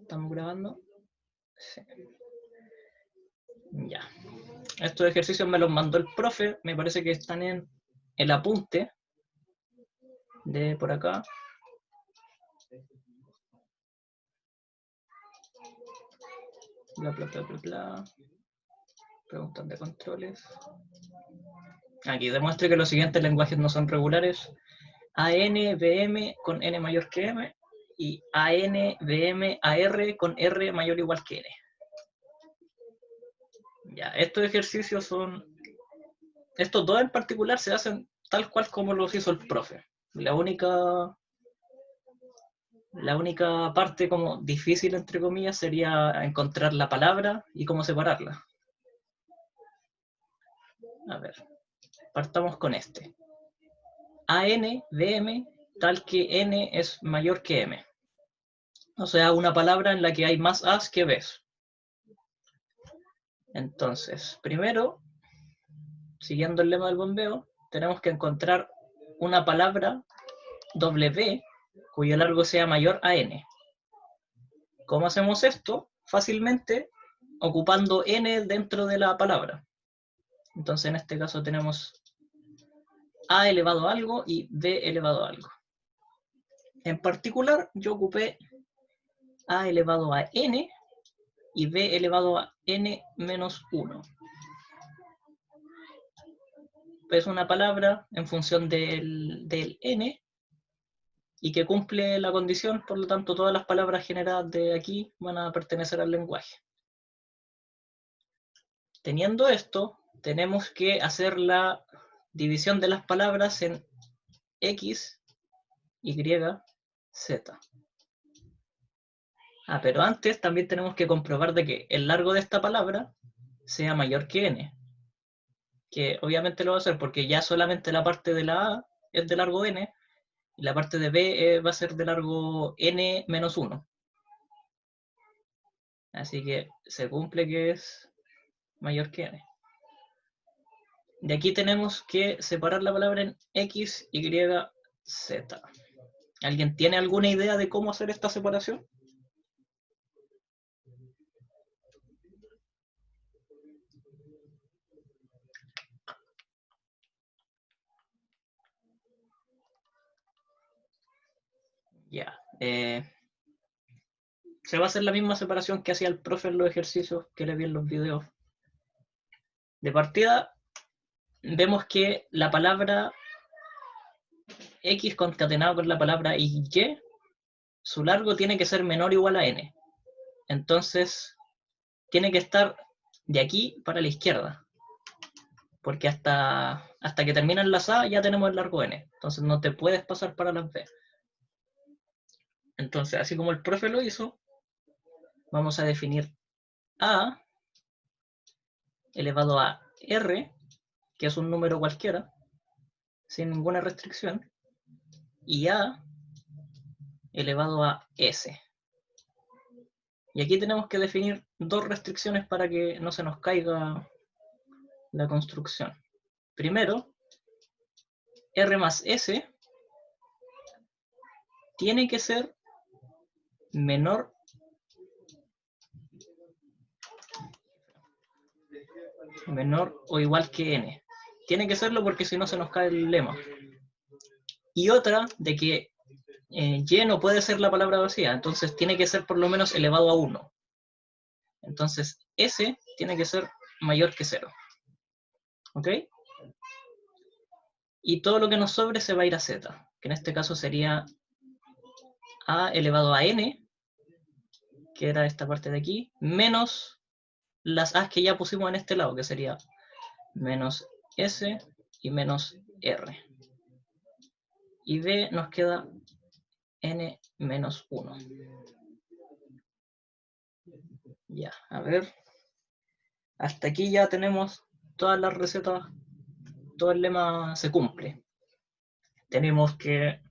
¿Estamos grabando? Sí. Ya. Estos ejercicios me los mandó el profe, me parece que están en el apunte de por acá. Bla, bla, bla, bla, bla. Preguntas de controles. Aquí demuestre que los siguientes lenguajes no son regulares. AN, BM con N mayor que M y AN, BM, AR con R mayor o igual que N. Ya, estos ejercicios son... Estos dos en particular se hacen tal cual como los hizo el profe. La única parte como difícil, entre comillas, sería encontrar la palabra y cómo separarla. A ver, partamos con este. AN de M, tal que N es mayor que M. O sea, una palabra en la que hay más A's que B's. Entonces, primero, siguiendo el lema del bombeo, tenemos que encontrar una palabra W cuyo largo sea mayor a N. ¿Cómo hacemos esto? Fácilmente ocupando N dentro de la palabra. Entonces en este caso tenemos A elevado a algo y B elevado a algo. En particular yo ocupé A elevado a N y B elevado a N menos 1. Es una palabra en función del N y que cumple la condición, por lo tanto todas las palabras generadas de aquí van a pertenecer al lenguaje. Teniendo esto, tenemos que hacer la división de las palabras en X, Y, Z. Pero antes también tenemos que comprobar de que el largo de esta palabra sea mayor que N. Que obviamente lo va a hacer porque ya solamente la parte de la A es de largo N y la parte de B va a ser de largo N menos 1. Así que se cumple que es mayor que N. De aquí tenemos que separar la palabra en X, Y, Z. ¿Alguien tiene alguna idea de cómo hacer esta separación? Ya. Se va a hacer la misma separación que hacía el profe en los ejercicios que le vi en los videos. De partida, vemos que la palabra X concatenada con la palabra Y, su largo tiene que ser menor o igual a N. Entonces, tiene que estar de aquí para la izquierda. Porque hasta que terminan las A ya tenemos el largo N. Entonces no te puedes pasar para las B. Entonces, así como el profe lo hizo, vamos a definir A elevado a R, que es un número cualquiera, sin ninguna restricción, y A elevado a S. Y aquí tenemos que definir dos restricciones para que no se nos caiga la construcción. Primero, R más S tiene que ser menor o igual que N. Tiene que serlo porque si no se nos cae el lema. Y otra, de que Y no puede ser la palabra vacía, entonces tiene que ser por lo menos elevado a 1. Entonces S tiene que ser mayor que 0. ¿Ok? Y todo lo que nos sobre se va a ir a Z, que en este caso sería A elevado a N, que era esta parte de aquí, menos las A's que ya pusimos en este lado, que sería menos S y menos R. Y B nos queda N menos 1. Ya, a ver. Hasta aquí ya tenemos todas las recetas, todo el lema se cumple. Tenemos que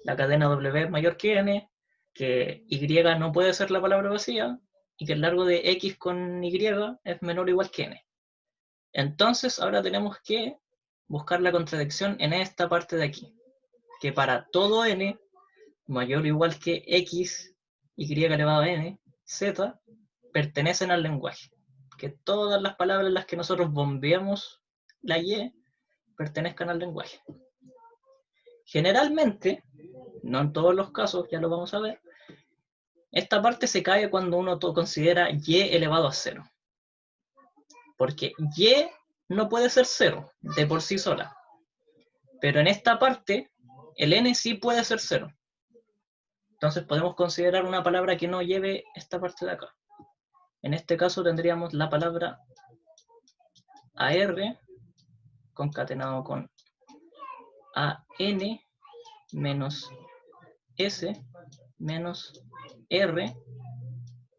la cadena W es mayor que N, que Y no puede ser la palabra vacía, y que el largo de X con Y es menor o igual que N. Entonces ahora tenemos que buscar la contradicción en esta parte de aquí, que para todo N mayor o igual que X y elevado a n, z, pertenecen al lenguaje. Que todas las palabras en las que nosotros bombeamos la y pertenezcan al lenguaje. Generalmente, no en todos los casos, ya lo vamos a ver, esta parte se cae cuando uno considera y elevado a 0. Porque y no puede ser 0 de por sí sola. Pero en esta parte, el n sí puede ser 0. Entonces podemos considerar una palabra que no lleve esta parte de acá. En este caso tendríamos la palabra AR concatenado con AN menos S menos R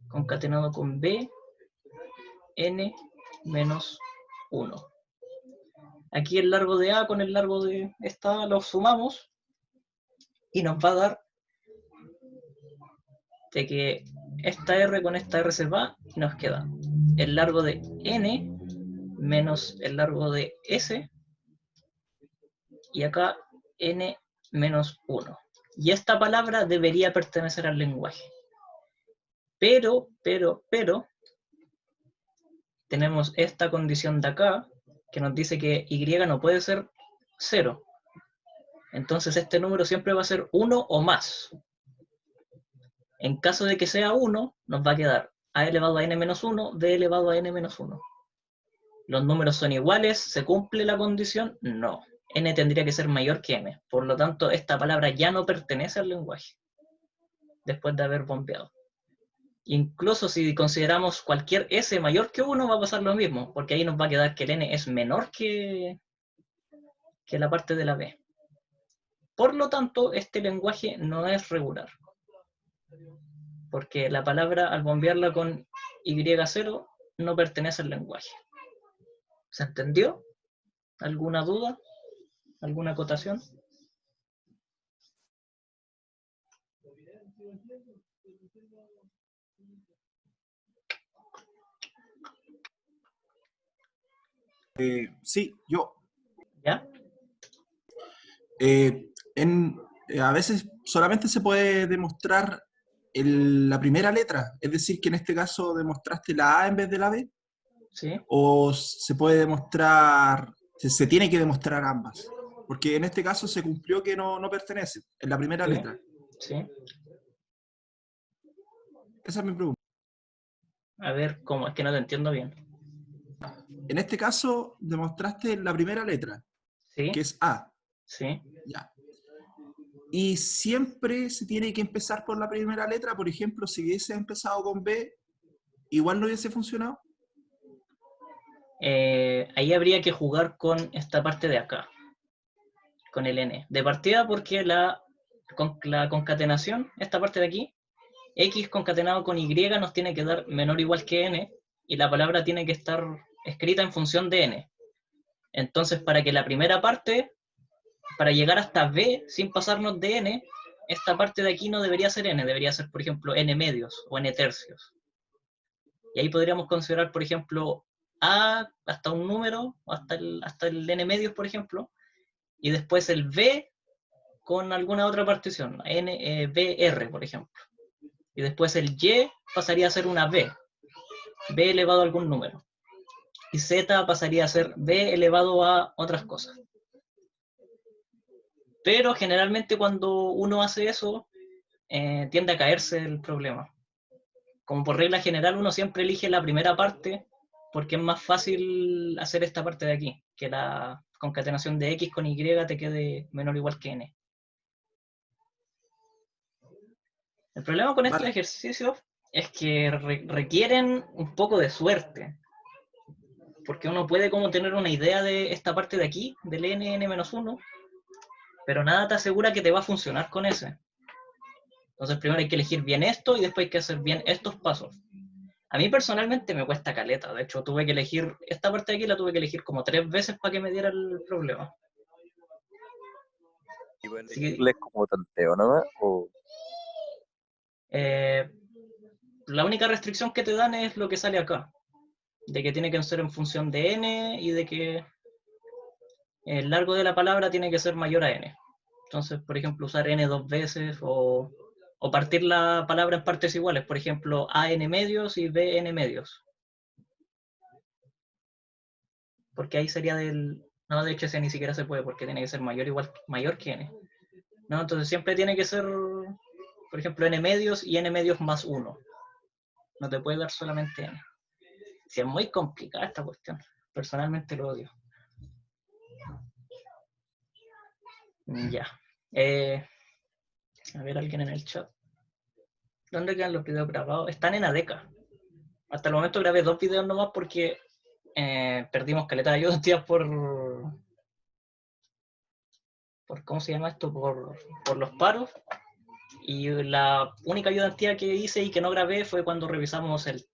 concatenado con B N menos 1. Aquí el largo de A con el largo de esta A lo sumamos y nos va a dar de que esta R con esta R se va y nos queda el largo de N menos el largo de S y acá N menos 1. Y esta palabra debería pertenecer al lenguaje. Pero, tenemos esta condición de acá que nos dice que Y no puede ser 0. Entonces este número siempre va a ser 1 o más. En caso de que sea 1, nos va a quedar A elevado a n menos 1, B elevado a n menos 1. ¿Los números son iguales? ¿Se cumple la condición? No. N tendría que ser mayor que m. Por lo tanto, esta palabra ya no pertenece al lenguaje, después de haber bombeado. Incluso si consideramos cualquier S mayor que 1, va a pasar lo mismo, porque ahí nos va a quedar que el N es menor que la parte de la B. Por lo tanto, este lenguaje no es regular, porque la palabra, al bombearla con Y0, no pertenece al lenguaje. ¿Se entendió? ¿Alguna duda? ¿Alguna acotación? Sí, yo. ¿Ya? A veces solamente se puede demostrar la primera letra, es decir, que en este caso demostraste la A en vez de la B, ¿Sí? o se puede demostrar, se tiene que demostrar ambas, porque en este caso se cumplió que no pertenece, en la primera ¿Sí? letra. ¿Sí? Esa es mi pregunta. A ver, ¿cómo? Es que no te entiendo bien. En este caso demostraste la primera letra, ¿Sí? que es A. ¿Sí? Ya. Y siempre se tiene que empezar por la primera letra. Por ejemplo, si hubiese empezado con B, igual no hubiese funcionado. Ahí habría que jugar con esta parte de acá, con el n. De partida porque la concatenación, esta parte de aquí, x concatenado con y nos tiene que dar menor o igual que n, y la palabra tiene que estar escrita en función de n. Entonces, para que la primera parte, para llegar hasta b sin pasarnos de n, esta parte de aquí no debería ser n, debería ser, por ejemplo, n medios o n tercios. Y ahí podríamos considerar, por ejemplo, a hasta un número, hasta el n medios, por ejemplo, y después el b con alguna otra partición, br, por ejemplo. Y después el y pasaría a ser una b elevado a algún número. Y z pasaría a ser b elevado a otras cosas. Pero generalmente cuando uno hace eso, tiende a caerse el problema. Como por regla general uno siempre elige la primera parte porque es más fácil hacer esta parte de aquí, que la concatenación de x con y te quede menor o igual que n. El problema con estos Vale. ejercicios es que requieren un poco de suerte, porque uno puede como tener una idea de esta parte de aquí, del n-1, pero nada te asegura que te va a funcionar con ese. Entonces primero hay que elegir bien esto y después hay que hacer bien estos pasos. A mí personalmente me cuesta caleta, de hecho tuve que elegir, esta parte de aquí la tuve que elegir como 3 veces para que me diera el problema. ¿Y pueden Así elegirles como tanteo nomás? ¿O la única restricción que te dan es lo que sale acá, de que tiene que ser en función de n y de que el largo de la palabra tiene que ser mayor a n. Entonces, por ejemplo, usar n 2 veces o O partir la palabra en partes iguales, por ejemplo, AN medios y BN medios. Porque ahí sería del... No, de hecho ese ni siquiera se puede porque tiene que ser mayor que N. ¿No? Entonces siempre tiene que ser, por ejemplo, N medios y N medios más 1. No te puede dar solamente N. Sí, es muy complicada esta cuestión. Personalmente lo odio. Ya. A ver, alguien en el chat. ¿Dónde quedan los videos grabados? Están en ADECA. Hasta el momento grabé 2 videos nomás porque perdimos caleta de ayudantías por ¿cómo se llama esto? Por los paros. Y la única ayudantía que hice y que no grabé fue cuando revisamos el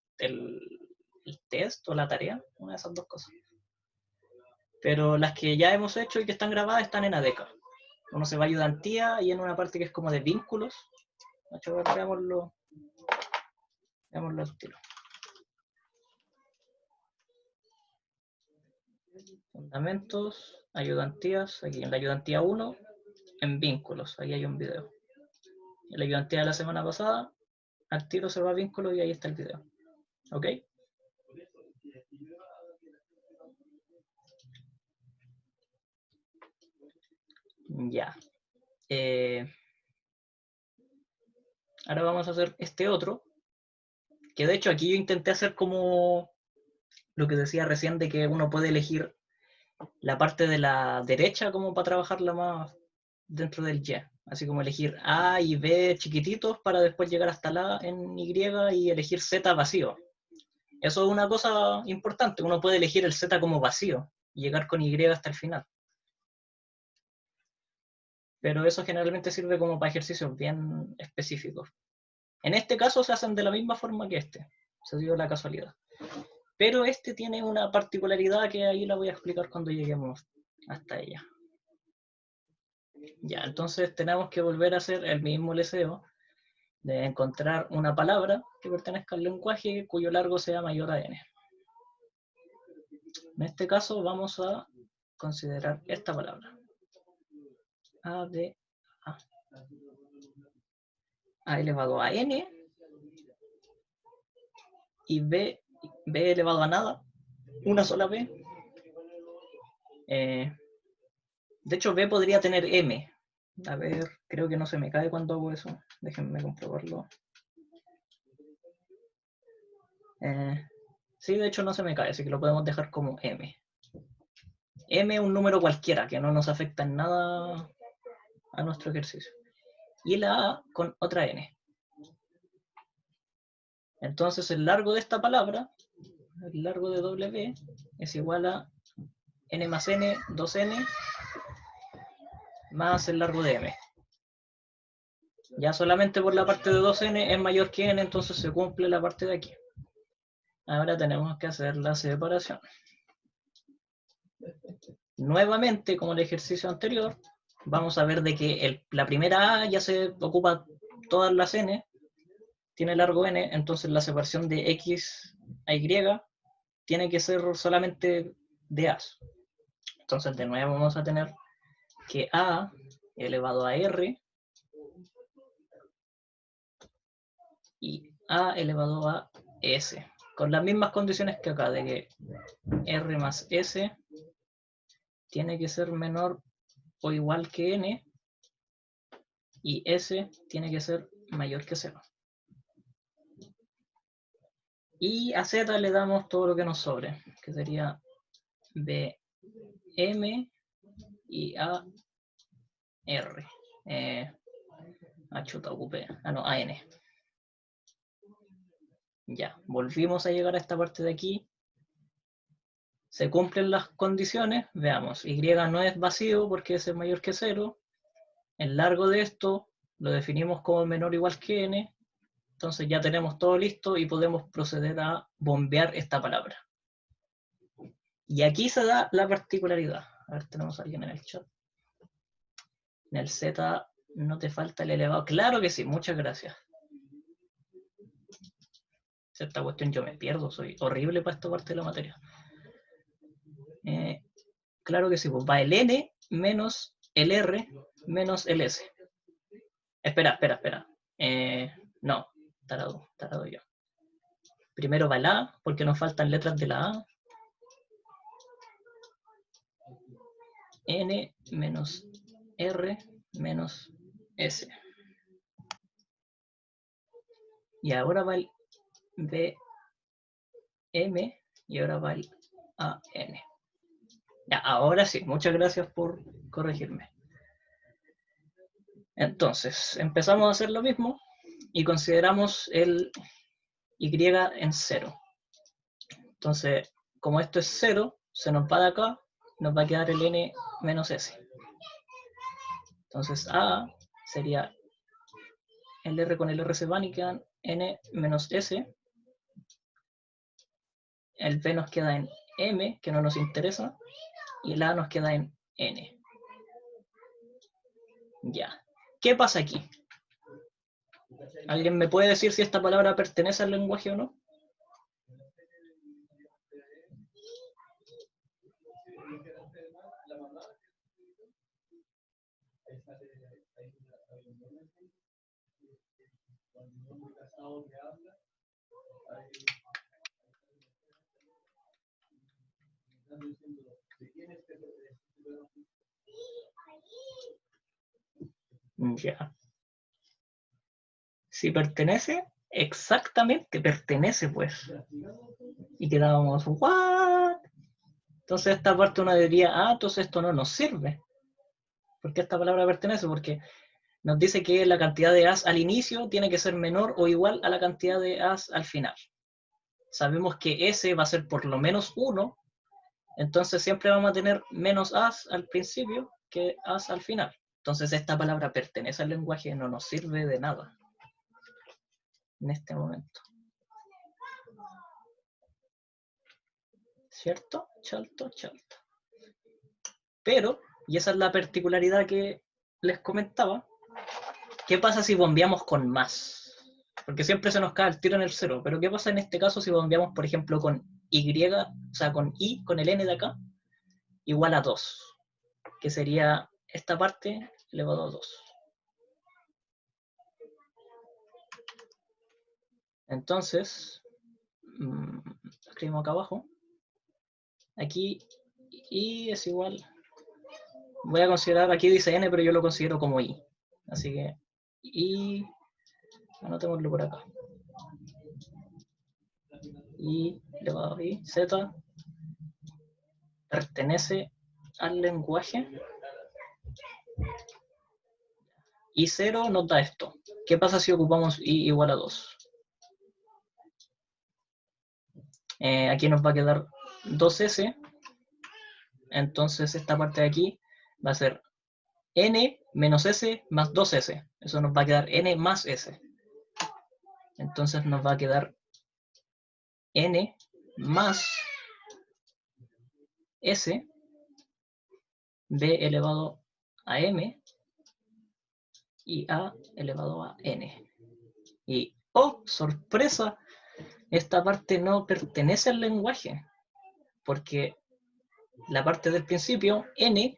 test o la tarea, una de esas dos cosas. Pero las que ya hemos hecho y que están grabadas están en ADECA. Uno se va a ayudantía y en una parte que es como de vínculos. Veámoslo al tiro. Fundamentos, ayudantías, aquí en la ayudantía 1, en vínculos, ahí hay un video. En la ayudantía de la semana pasada, al tiro se va a vínculos y ahí está el video. ¿Ok? Ya. Ahora vamos a hacer este otro, que de hecho aquí yo intenté hacer como lo que decía recién de que uno puede elegir la parte de la derecha como para trabajarla más dentro del Y. Así como elegir A y B chiquititos para después llegar hasta la en Y y elegir Z vacío. Eso es una cosa importante. Uno puede elegir el Z como vacío y llegar con Y hasta el final. Pero eso generalmente sirve como para ejercicios bien específicos. En este caso se hacen de la misma forma que este. Se dio la casualidad. Pero este tiene una particularidad que ahí la voy a explicar cuando lleguemos hasta ella. Ya, entonces tenemos que volver a hacer el mismo leseo de encontrar una palabra que pertenezca al lenguaje cuyo largo sea mayor a n. En este caso vamos a considerar esta palabra. A, B, A. A elevado a n y B elevado a nada, una sola B. De hecho, B podría tener M. A ver, creo que no se me cae cuando hago eso. Déjenme comprobarlo. Sí, de hecho no se me cae, así que lo podemos dejar como M. M es un número cualquiera, que no nos afecta en nada a nuestro ejercicio. Y la A con otra N. Entonces el largo de esta palabra, el largo de W, es igual a N más N, 2N, más el largo de M. Ya solamente por la parte de 2N es mayor que N, entonces se cumple la parte de aquí. Ahora tenemos que hacer la separación. Nuevamente, como el ejercicio anterior, vamos a ver de que la primera A ya se ocupa todas las N, tiene largo N, entonces la separación de X a Y tiene que ser solamente de A. Entonces de nuevo vamos a tener que A elevado a R y A elevado a S, con las mismas condiciones que acá, de que R más S tiene que ser menor o igual que N y S tiene que ser mayor que 0. Y a Z le damos todo lo que nos sobre, que sería BM y A R. Chuta, ocupé. No, AN. Ya, volvimos a llegar a esta parte de aquí. Se cumplen las condiciones. Veamos, Y no es vacío porque es mayor que 0. El largo de esto lo definimos como menor o igual que N. Entonces ya tenemos todo listo y podemos proceder a bombear esta palabra. Y aquí se da la particularidad. A ver, tenemos a alguien en el chat. En el Z no te falta el elevado. Claro que sí, muchas gracias. Esta cuestión yo me pierdo, soy horrible para esta parte de la materia. Claro que sí, pues va el N menos el R menos el S. Espera. No, tarado yo. Primero va el A, porque nos faltan letras de la A. N menos R menos S. Y ahora va el B, M, y ahora va el A, N. Ya, ahora sí, muchas gracias por corregirme. Entonces, empezamos a hacer lo mismo y consideramos el Y en 0. Entonces, como esto es 0, se nos va de acá, nos va a quedar el N menos S. Entonces, A sería el R con el R se van y quedan N menos S. El B nos queda en M, que no nos interesa, y el A nos queda en N. Ya. ¿Qué pasa aquí? ¿Alguien me puede decir si esta palabra pertenece al lenguaje o no? Ya. Si pertenece, exactamente pertenece, pues. Y quedábamos, ¿what? Entonces esta parte uno diría, entonces esto no nos sirve. ¿Por qué esta palabra pertenece? Porque nos dice que la cantidad de as al inicio tiene que ser menor o igual a la cantidad de as al final. Sabemos que S va a ser por lo menos 1, entonces siempre vamos a tener menos as al principio que as al final. Entonces esta palabra pertenece al lenguaje, no nos sirve de nada en este momento. ¿Cierto? Chalto. Pero, y esa es la particularidad que les comentaba, ¿qué pasa si bombeamos con más? Porque siempre se nos cae el tiro en el 0, pero ¿qué pasa en este caso si bombeamos, por ejemplo, con Y, o sea, con I, con el N de acá, igual a 2, que sería esta parte elevado a 2. Entonces, escribimos acá abajo, aquí I es igual, voy a considerar, aquí dice N, pero yo lo considero como I, así que I, anotémoslo por acá, I elevado a I, Z, pertenece al lenguaje, y 0 nos da esto. ¿Qué pasa si ocupamos I igual a 2? Aquí nos va a quedar 2S, entonces esta parte de aquí va a ser N menos S más 2S, eso nos va a quedar N más S. Entonces nos va a quedar N más S, B elevado a M, y A elevado a N. Y, ¡oh, sorpresa! Esta parte no pertenece al lenguaje, porque la parte del principio, N,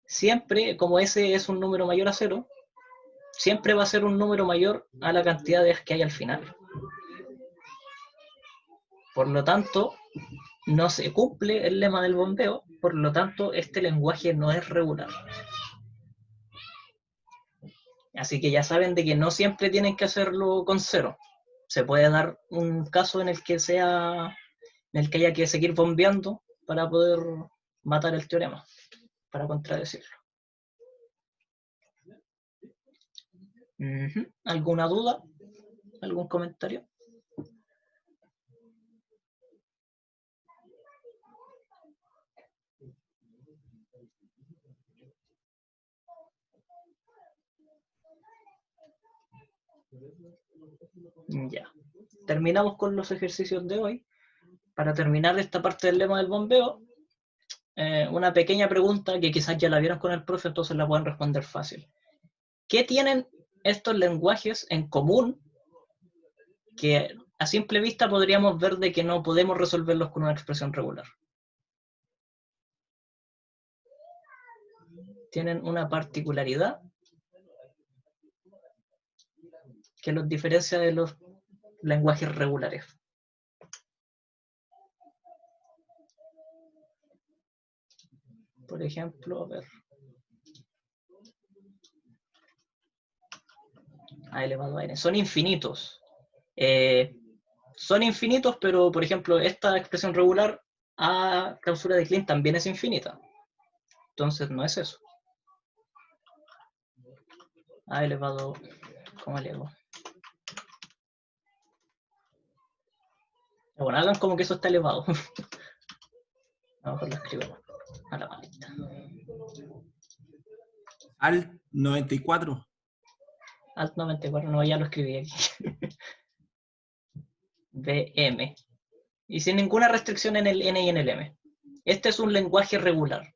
siempre, como S es un número mayor a 0, siempre va a ser un número mayor a la cantidad de as que hay al final. Por lo tanto, no se cumple el lema del bombeo, por lo tanto, este lenguaje no es regular. Así que ya saben de que no siempre tienen que hacerlo con 0. Se puede dar un caso en el que haya que seguir bombeando para poder matar el teorema, para contradecirlo. ¿Alguna duda? ¿Algún comentario? Ya. Terminamos con los ejercicios de hoy. Para terminar esta parte del lema del bombeo, una pequeña pregunta que quizás ya la vieron con el profe, entonces la pueden responder fácil. ¿Qué tienen estos lenguajes en común que a simple vista podríamos ver de que no podemos resolverlos con una expresión regular? Tienen una particularidad que los diferencia de los lenguajes regulares. Por ejemplo, a ver. A elevado a n. Son infinitos. Son infinitos, pero, por ejemplo, esta expresión regular a clausura de Klein también es infinita. Entonces, no es eso. A elevado, ¿cómo elevo? Bueno, hagan como que eso está elevado. A lo mejor lo escribo a la malita. Al 94. Alt 94, no, ya lo escribí aquí. BM. Y sin ninguna restricción en el N y en el M. Este es un lenguaje regular.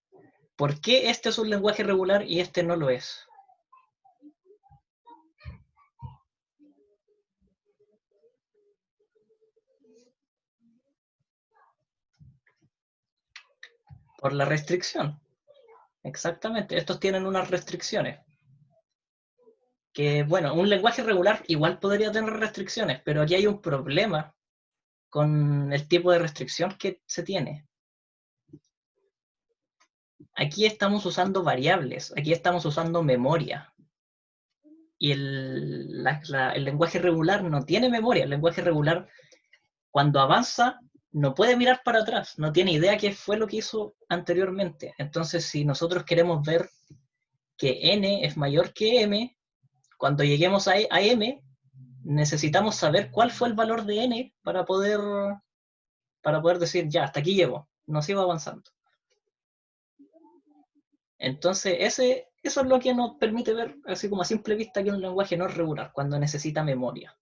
¿Por qué este es un lenguaje regular y este no lo es? Por la restricción. Exactamente. Estos tienen unas restricciones. Que, bueno, un lenguaje regular igual podría tener restricciones, pero aquí hay un problema con el tipo de restricción que se tiene. Aquí estamos usando variables, aquí estamos usando memoria. Y el lenguaje regular no tiene memoria. El lenguaje regular, cuando avanza, no puede mirar para atrás, no tiene idea qué fue lo que hizo anteriormente. Entonces, si nosotros queremos ver que n es mayor que m, cuando lleguemos a m, necesitamos saber cuál fue el valor de n para poder decir, ya, hasta aquí llego, no sigo avanzando. Entonces, eso es lo que nos permite ver, así como a simple vista, que un lenguaje no es regular, cuando necesita memoria.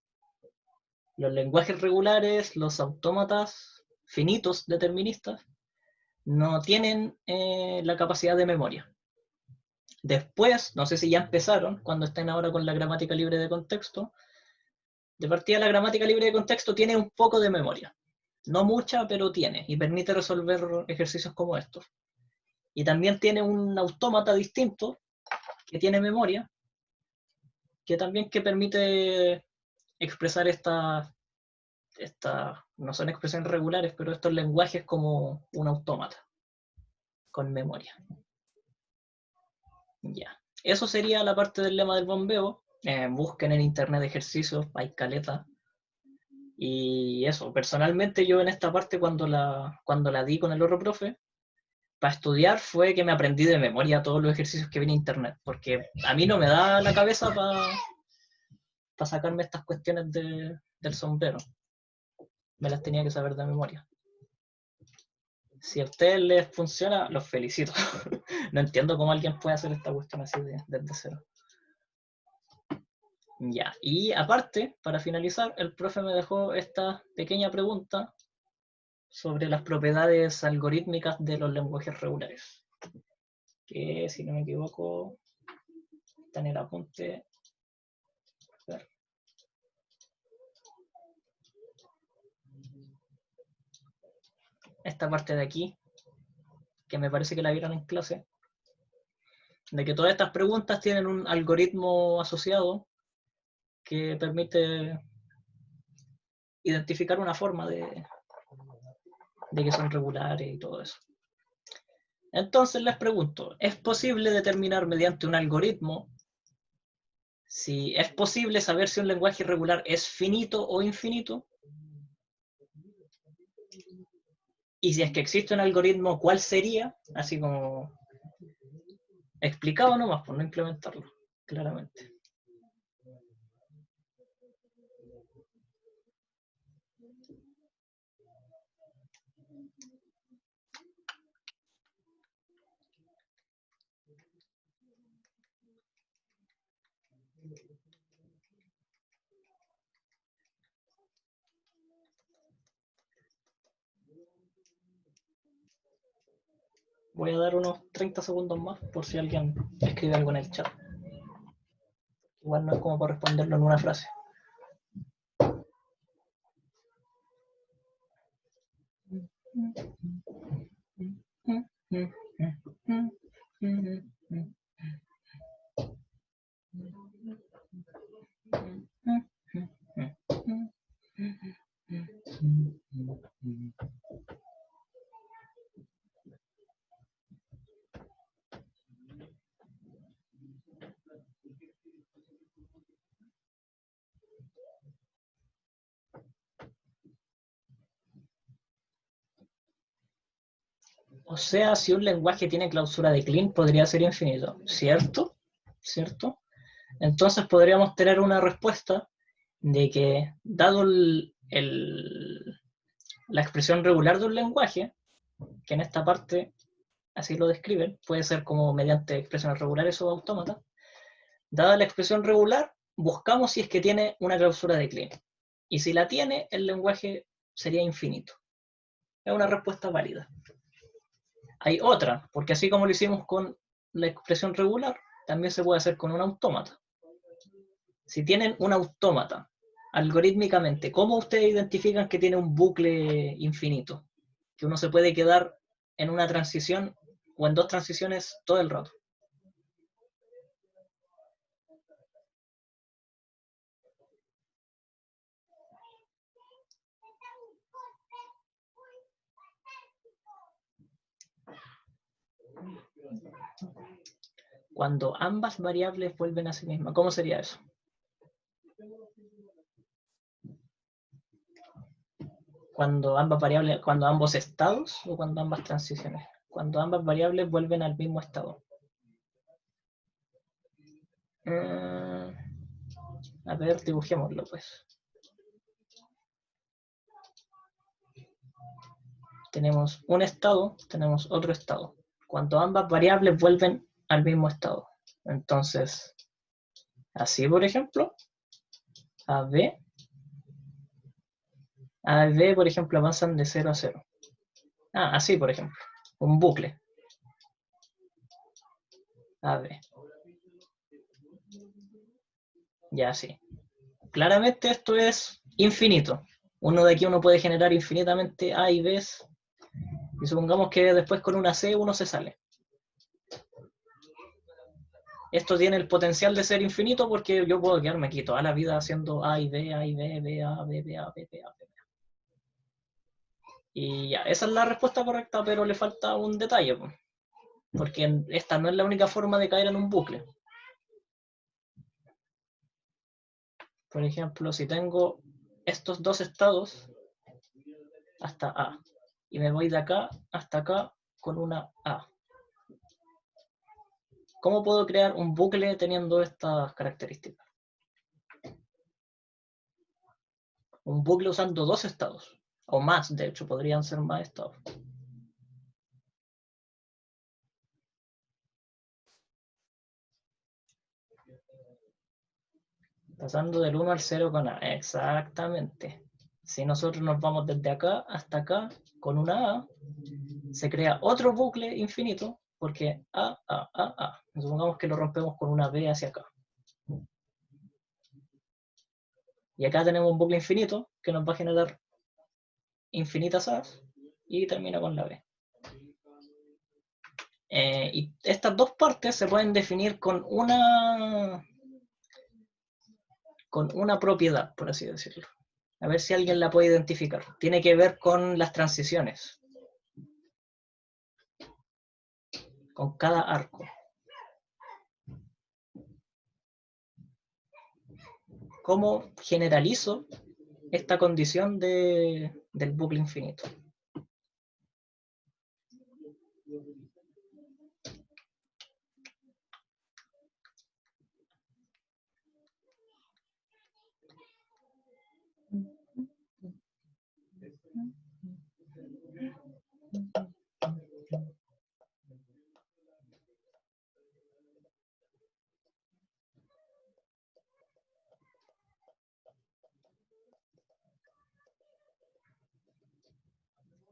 Los lenguajes regulares, los autómatas finitos deterministas, no tienen la capacidad de memoria. Después, no sé si ya empezaron, cuando estén ahora con la gramática libre de contexto, de partida la gramática libre de contexto tiene un poco de memoria. No mucha, pero tiene, y permite resolver ejercicios como estos. Y también tiene un autómata distinto, que tiene memoria, que también permite expresar no son expresiones regulares, pero estos lenguajes como un autómata, con memoria. Ya. Eso sería la parte del lema del bombeo. Busquen en internet ejercicios, hay caleta. Y eso, personalmente yo en esta parte cuando la di con el otro profe, para estudiar fue que me aprendí de memoria todos los ejercicios que vi en internet, porque a mí no me da la cabeza para sacarme estas cuestiones del sombrero. Me las tenía que saber de memoria. Si a ustedes les funciona, los felicito. No entiendo cómo alguien puede hacer esta cuestión así desde cero. Ya, y aparte, para finalizar, el profe me dejó esta pequeña pregunta sobre las propiedades algorítmicas de los lenguajes regulares. Que, si no me equivoco, está en el apunte. A ver. Esta parte de aquí, que me parece que la vieron en clase, de que todas estas preguntas tienen un algoritmo asociado que permite identificar una forma de que son regulares y todo eso. Entonces les pregunto, ¿es posible determinar mediante un algoritmo si es posible saber si un lenguaje regular es finito o infinito? Y si es que existe un algoritmo, ¿cuál sería? Así como explicado nomás, por no implementarlo, claramente. Voy a dar unos 30 segundos más por si alguien escribe algo en el chat. Igual no es como para responderlo en una frase. O sea, si un lenguaje tiene clausura de Kleene, podría ser infinito, ¿cierto? ¿Cierto? Entonces podríamos tener una respuesta de que, dado la expresión regular de un lenguaje, que en esta parte así lo describen, puede ser como mediante expresiones regulares o autómatas, dada la expresión regular, buscamos si es que tiene una clausura de Kleene. Y si la tiene, el lenguaje sería infinito. Es una respuesta válida. Hay otra, porque así como lo hicimos con la expresión regular, también se puede hacer con un autómata. Si tienen un autómata, algorítmicamente, ¿cómo ustedes identifican que tiene un bucle infinito? Que uno se puede quedar en una transición o en dos transiciones todo el rato. Cuando ambas variables vuelven a sí mismas, ¿cómo sería eso? Cuando ambas variables, cuando ambos estados o cuando ambas transiciones, cuando ambas variables vuelven al mismo estado. A ver, dibujémoslo pues. Tenemos un estado, tenemos otro estado. Cuando ambas variables vuelven al mismo estado. Entonces, así por ejemplo, A y B, por ejemplo, avanzan de 0 a 0. Así por ejemplo, un bucle. A, B. Ya, sí. Claramente esto es infinito. Uno de aquí uno puede generar infinitamente A y B. Y supongamos que después con una C uno se sale. Esto tiene el potencial de ser infinito porque yo puedo quedarme aquí toda la vida haciendo A y B, A y B, B, A, B, B, A, B, B, A, B. Y ya, esa es la respuesta correcta, pero le falta un detalle, porque esta no es la única forma de caer en un bucle. Por ejemplo, si tengo estos dos estados hasta A, y me voy de acá hasta acá con una A. ¿Cómo puedo crear un bucle teniendo estas características? Un bucle usando dos estados, o más, de hecho, podrían ser más estados. Pasando del 1 al 0 con A, exactamente. Si nosotros nos vamos desde acá hasta acá con una A, se crea otro bucle infinito, porque A. Supongamos que lo rompemos con una B hacia acá. Y acá tenemos un bucle infinito que nos va a generar infinitas A's y termina con la B. Y estas dos partes se pueden definir con una propiedad, por así decirlo. A ver si alguien la puede identificar. Tiene que ver con las transiciones. Con cada arco. ¿Cómo generalizo esta condición del bucle infinito?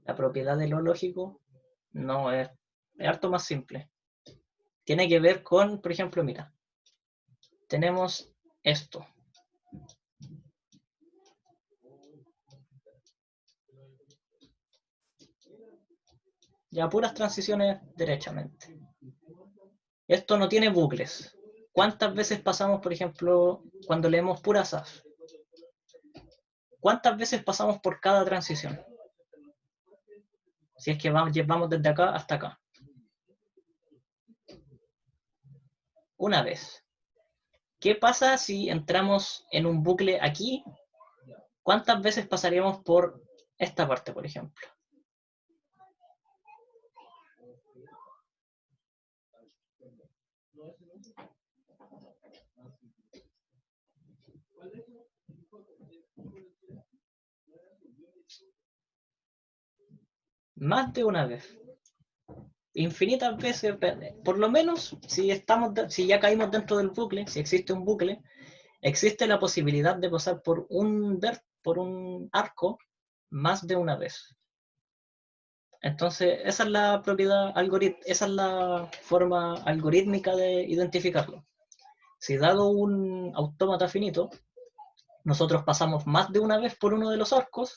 La propiedad de lo lógico no es harto más simple. Tiene que ver con, por ejemplo, mira, tenemos esto. Ya puras transiciones derechamente. Esto no tiene bucles. ¿Cuántas veces pasamos, por ejemplo, cuando leemos puras A's? ¿Cuántas veces pasamos por cada transición? Si es que vamos desde acá hasta acá. Una vez. ¿Qué pasa si entramos en un bucle aquí? ¿Cuántas veces pasaríamos por esta parte, por ejemplo? más de una vez. Infinitas veces, por lo menos si ya caímos dentro del bucle, si existe un bucle, existe la posibilidad de pasar por un arco más de una vez. Entonces, esa es la propiedad esa es la forma algorítmica de identificarlo. Si dado un autómata finito, nosotros pasamos más de una vez por uno de los arcos,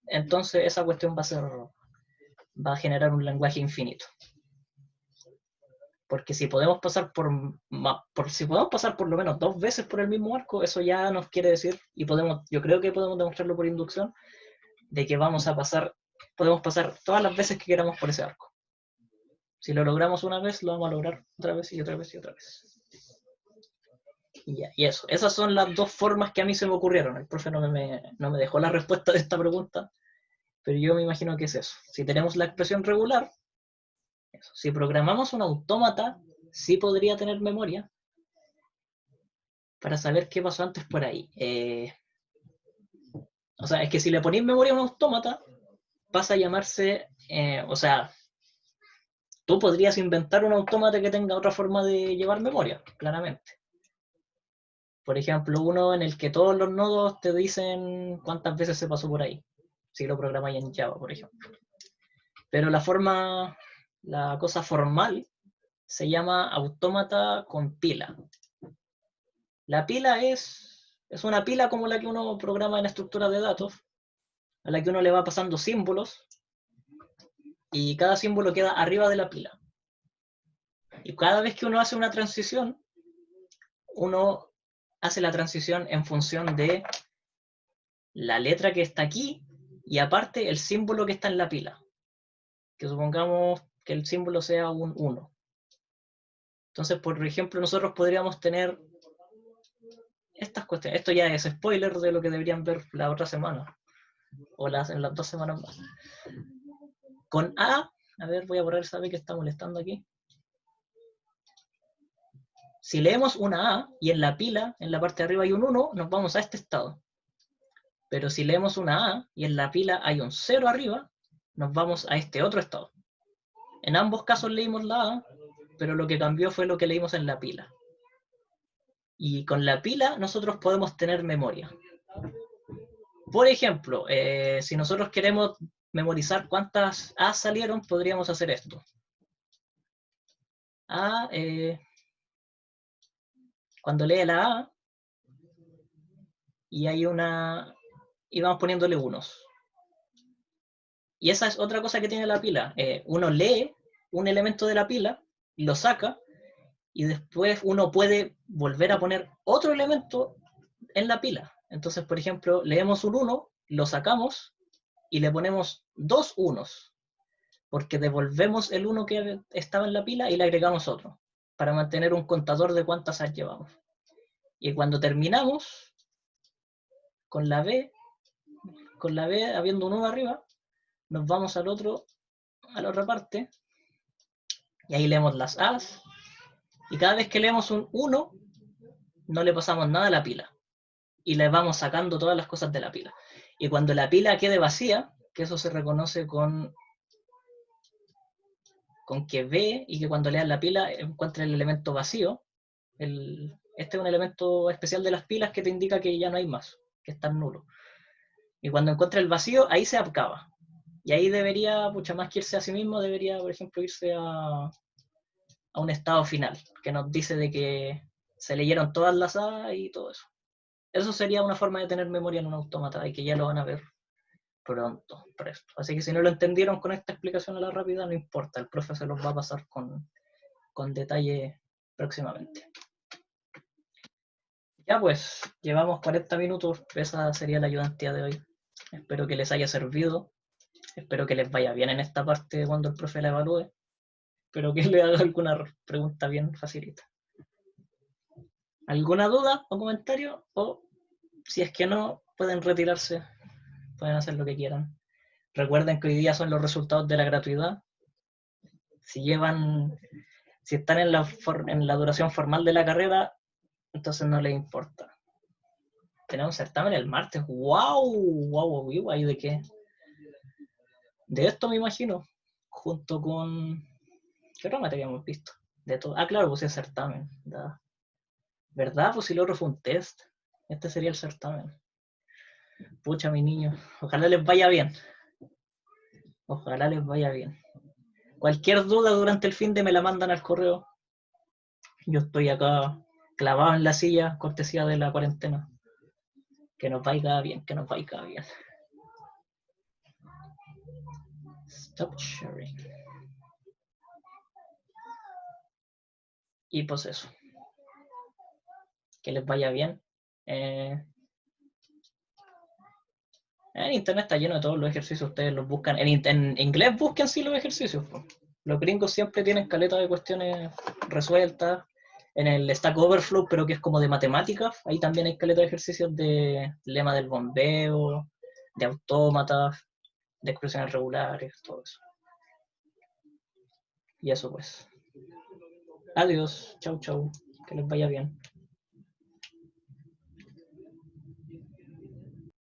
entonces esa cuestión va a generar un lenguaje infinito. Porque si podemos pasar si podemos pasar por lo menos 2 veces por el mismo arco, eso ya nos quiere decir, y yo creo que podemos demostrarlo por inducción, de que podemos pasar todas las veces que queramos por ese arco. Si lo logramos una vez, lo vamos a lograr otra vez y otra vez y otra vez. Y eso, esas son las 2 formas que a mí se me ocurrieron. El profe no me dejó la respuesta de esta pregunta, pero yo me imagino que es eso. Si tenemos la expresión regular, eso. Si programamos un autómata, sí podría tener memoria para saber qué pasó antes por ahí. O sea, es que si le ponéis memoria a un autómata, pasa a llamarse, tú podrías inventar un autómata que tenga otra forma de llevar memoria, claramente. Por ejemplo, uno en el que todos los nodos te dicen cuántas veces se pasó por ahí, si lo programáis en Java, por ejemplo. Pero la cosa formal se llama autómata con pila. La pila es una pila como la que uno programa en estructuras de datos, a la que uno le va pasando símbolos, y cada símbolo queda arriba de la pila. Y cada vez que uno hace una transición, uno hace la transición en función de la letra que está aquí y aparte el símbolo que está en la pila. Que supongamos que el símbolo sea un 1. Entonces, por ejemplo, nosotros podríamos tener estas cuestiones. Esto ya es spoiler de lo que deberían ver la otra semana. O en las 2 semanas más. Con A ver, voy a borrar esa B que está molestando aquí. Si leemos una A y en la pila, en la parte de arriba hay un 1, nos vamos a este estado. Pero si leemos una A y en la pila hay un 0 arriba, nos vamos a este otro estado. En ambos casos leímos la A, pero lo que cambió fue lo que leímos en la pila. Y con la pila nosotros podemos tener memoria. Por ejemplo, si nosotros queremos memorizar cuántas A salieron, podríamos hacer esto. Cuando lee la A, y vamos poniéndole unos. Y esa es otra cosa que tiene la pila. Uno lee un elemento de la pila, lo saca, y después uno puede volver a poner otro elemento en la pila. Entonces, por ejemplo, leemos un 1, lo sacamos y le ponemos 2 unos, porque devolvemos el 1 que estaba en la pila y le agregamos otro, para mantener un contador de cuántas A llevamos. Y cuando terminamos, con la B, habiendo un 1 arriba, nos vamos a la otra parte, y ahí leemos las A's, y cada vez que leemos un 1, no le pasamos nada a la pila, y le vamos sacando todas las cosas de la pila. Y cuando la pila quede vacía, que eso se reconoce con que ve, y que cuando leas la pila encuentre el elemento vacío, este es un elemento especial de las pilas que te indica que ya no hay más, que está nulo. Y cuando encuentre el vacío, ahí se acaba. Y ahí debería, mucho más que irse a sí mismo, debería, por ejemplo, irse a un estado final, que nos dice de que se leyeron todas las A y todo eso. Eso sería una forma de tener memoria en un autómata, y que ya lo van a ver pronto, presto. Así que si no lo entendieron con esta explicación a la rápida, no importa, el profe se los va a pasar con detalle próximamente. Ya pues, llevamos 40 minutos, esa sería la ayudantía de hoy. Espero que les haya servido, espero que les vaya bien en esta parte cuando el profe la evalúe, espero que le haga alguna pregunta bien facilita. ¿Alguna duda o comentario? O si es que no, pueden retirarse, pueden hacer lo que quieran. Recuerden que hoy día son los resultados de la gratuidad. Si están en la duración formal de la carrera, entonces no les importa. Tenemos un certamen el martes. ¡Wow! ¿Ahí de qué? De esto me imagino, junto con... ¿Qué otra materia hemos visto? De todo. Ah, claro, pues es certamen. ¿Verdad? Pues si el otro fue un test. Este sería el certamen. Pucha, mi niño. Ojalá les vaya bien. Ojalá les vaya bien. Cualquier duda durante el fin de me la mandan al correo. Yo estoy acá clavado en la silla, cortesía de la cuarentena. Que nos vaya bien, que nos vaya bien. Stop sharing. Y pues eso. Que les vaya bien. En internet está lleno de todos los ejercicios, ustedes los buscan. En inglés busquen sí los ejercicios. Po. Los gringos siempre tienen caleta de cuestiones resueltas. En el Stack Overflow, pero que es como de matemáticas, ahí también hay caleta de ejercicios de lema del bombeo, de autómatas, de expresiones regulares, todo eso. Y eso pues. Adiós, chau chau, que les vaya bien.